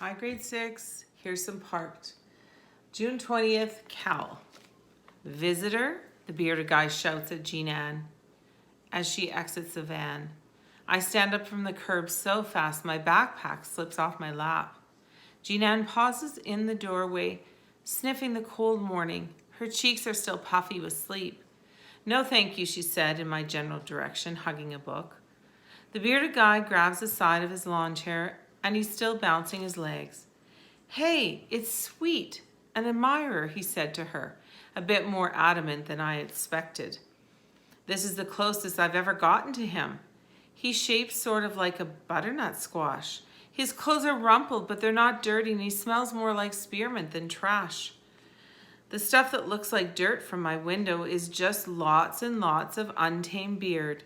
Hi, grade 6. Here's some parked. June 20th, Cal. Visitor, the bearded guy shouts at Jean Ann as she exits the van. I stand up from the curb so fast my backpack slips off my lap. Jean Ann pauses in the doorway, sniffing the cold morning. Her cheeks are still puffy with sleep. No thank you, she said in my general direction, hugging a book. The bearded guy grabs the side of his lawn chair and he's still bouncing his legs. Hey, it's Sweet, an admirer, he said to her, a bit more adamant than I expected. This is the closest I've ever gotten to him. He's shaped sort of like a butternut squash. His clothes are rumpled, but they're not dirty, and he smells more like spearmint than trash. The stuff that looks like dirt from my window is just lots and lots of untamed beard.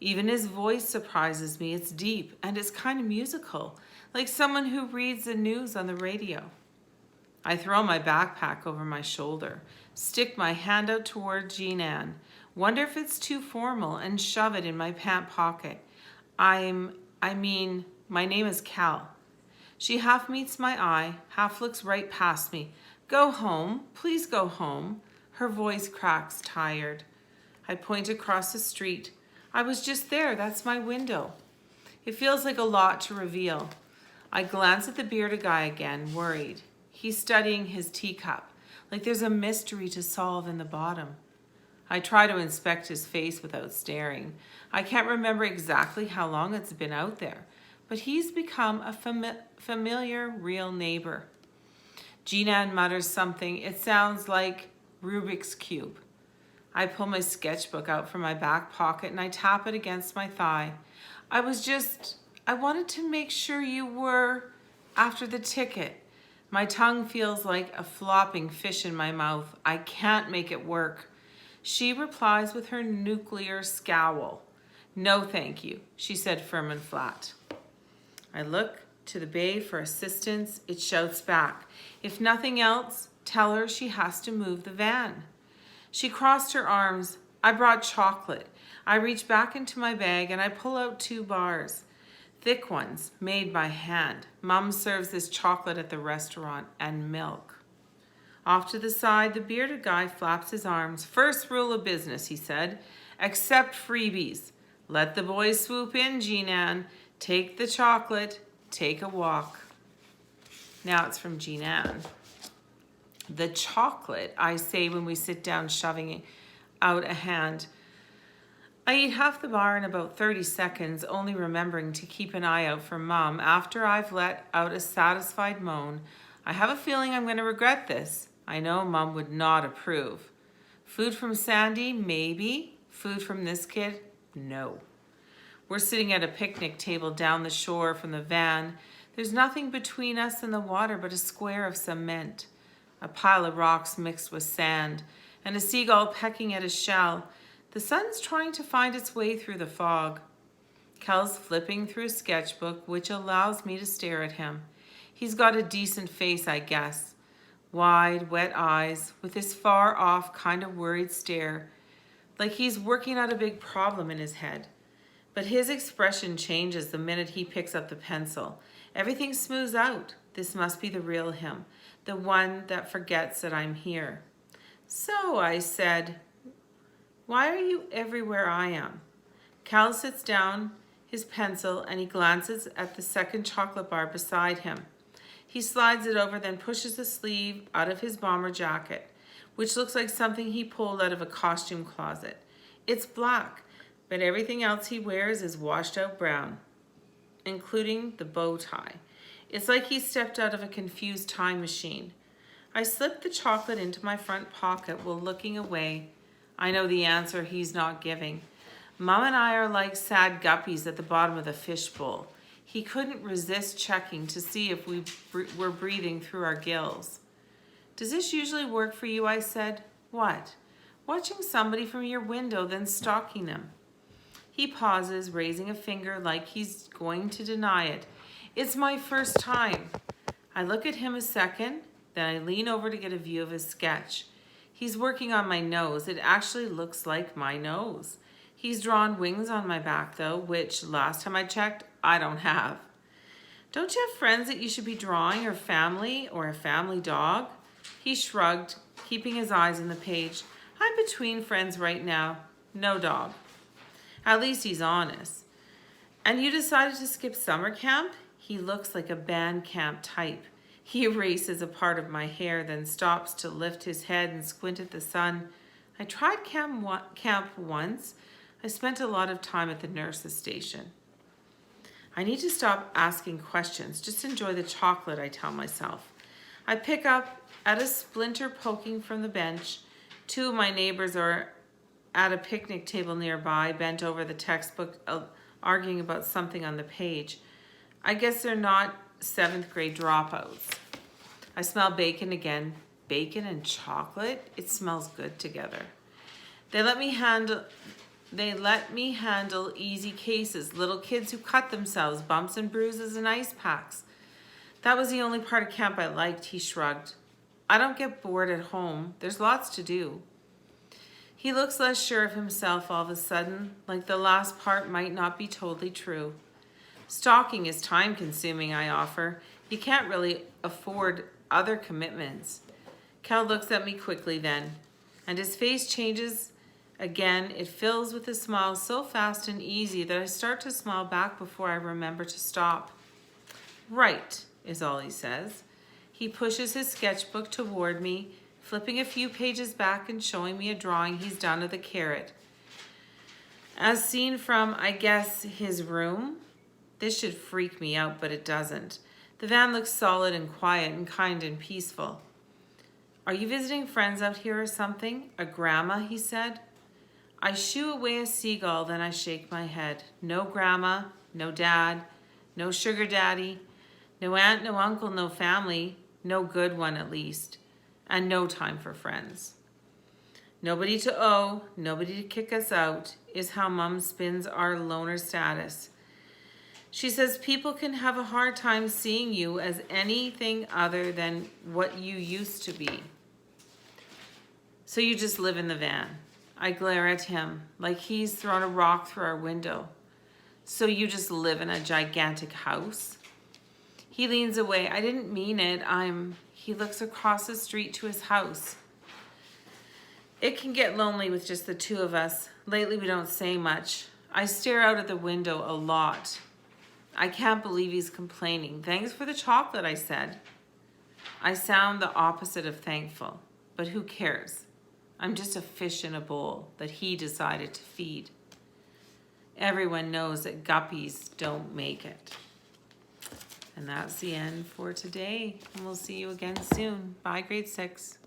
Even his voice surprises me. It's deep and it's kind of musical, like someone who reads the news on the radio. I throw my backpack over my shoulder, stick my hand out toward Jean Ann, wonder if it's too formal, and shove it in my pant pocket. My name is Cal. She half meets my eye, half looks right past me. Go home, please go home. Her voice cracks, tired. I point across the street. I was just there, that's my window. It feels like a lot to reveal. I glance at the bearded guy again, worried. He's studying his teacup, like there's a mystery to solve in the bottom. I try to inspect his face without staring. I can't remember exactly how long it's been out there, but he's become a familiar, real neighbor. Jean Ann mutters something. It sounds like Rubik's Cube. I pull my sketchbook out from my back pocket and I tap it against my thigh. I wanted to make sure you were after the ticket. My tongue feels like a flopping fish in my mouth. I can't make it work. She replies with her nuclear scowl. No, thank you, she said firm and flat. I look to the bay for assistance. It shouts back. If nothing else, tell her she has to move the van. She crossed her arms. I brought chocolate. I reach back into my bag and I pull out 2 bars. Thick ones, made by hand. Mom serves this chocolate at the restaurant, and milk. Off to the side, the bearded guy flaps his arms. First rule of business, he said. Accept freebies. Let the boys swoop in, Jean Ann. Take the chocolate. Take a walk. Now it's from Jean Ann. The chocolate, I say when we sit down shoving out a hand. I eat half the bar in about 30 seconds, only remembering to keep an eye out for Mom. After I've let out a satisfied moan, I have a feeling I'm going to regret this. I know Mom would not approve. Food from Sandy? Maybe. Food from this kid? No. We're sitting at a picnic table down the shore from the van. There's nothing between us and the water but a square of cement, a pile of rocks mixed with sand, and a seagull pecking at a shell. The sun's trying to find its way through the fog. Cal's flipping through a sketchbook, which allows me to stare at him. He's got a decent face, I guess. Wide, wet eyes, with his far-off, kind of worried stare, like he's working out a big problem in his head. But his expression changes the minute he picks up the pencil. Everything smooths out. This must be the real him, the one that forgets that I'm here. So, I said, why are you everywhere I am? Cal sits down his pencil and he glances at the second chocolate bar beside him. He slides it over, then pushes the sleeve out of his bomber jacket, which looks like something he pulled out of a costume closet. It's black, but everything else he wears is washed out brown, including the bow tie. It's like he stepped out of a confused time machine. I slip the chocolate into my front pocket while looking away. I know the answer he's not giving. Mom and I are like sad guppies at the bottom of the fishbowl. He couldn't resist checking to see if we were breathing through our gills. Does this usually work for you? I said. What? Watching somebody from your window, then stalking them. He pauses, raising a finger like he's going to deny it. It's my first time. I look at him a second, then I lean over to get a view of his sketch. He's working on my nose. It actually looks like my nose. He's drawn wings on my back, though, which, last time I checked, I don't have. Don't you have friends that you should be drawing, or family, or a family dog? He shrugged, keeping his eyes on the page. I'm between friends right now. No dog. At least he's honest. And you decided to skip summer camp? He looks like a band camp type. He erases a part of my hair, then stops to lift his head and squint at the sun. I tried camp once. I spent a lot of time at the nurse's station. I need to stop asking questions. Just enjoy the chocolate, I tell myself. I pick up at a splinter poking from the bench. Two of my neighbors are at a picnic table nearby, bent over the textbook, arguing about something on the page. I guess they're not 7th grade dropouts. I smell bacon again. Bacon and chocolate? It smells good together. They let me handle easy cases, little kids who cut themselves, bumps and bruises and ice packs. That was the only part of camp I liked, he shrugged. I don't get bored at home. There's lots to do. He looks less sure of himself all of a sudden, like the last part might not be totally true. Stalking is time-consuming, I offer. He can't really afford other commitments. Cal looks at me quickly then, and his face changes again. It fills with a smile so fast and easy that I start to smile back before I remember to stop. Right, is all he says. He pushes his sketchbook toward me, flipping a few pages back and showing me a drawing he's done of the carrot. As seen from, I guess, his room. This should freak me out, but it doesn't. The van looks solid and quiet and kind and peaceful. Are you visiting friends out here or something? A grandma, he said. I shoo away a seagull, then I shake my head. No grandma, no dad, no sugar daddy, no aunt, no uncle, no family, no good one at least, and no time for friends. Nobody to owe, nobody to kick us out, is how Mom spins our loner status. She says people can have a hard time seeing you as anything other than what you used to be. So you just live in the van. I glare at him like he's thrown a rock through our window. So you just live in a gigantic house? He leans away. I didn't mean it. He looks across the street to his house. It can get lonely with just the two of us. Lately we don't say much. I stare out at the window a lot. I can't believe he's complaining. Thanks for the chocolate, I said. I sound the opposite of thankful, but who cares? I'm just a fish in a bowl that he decided to feed. Everyone knows that guppies don't make it. And that's the end for today. And we'll see you again soon. Bye, grade 6.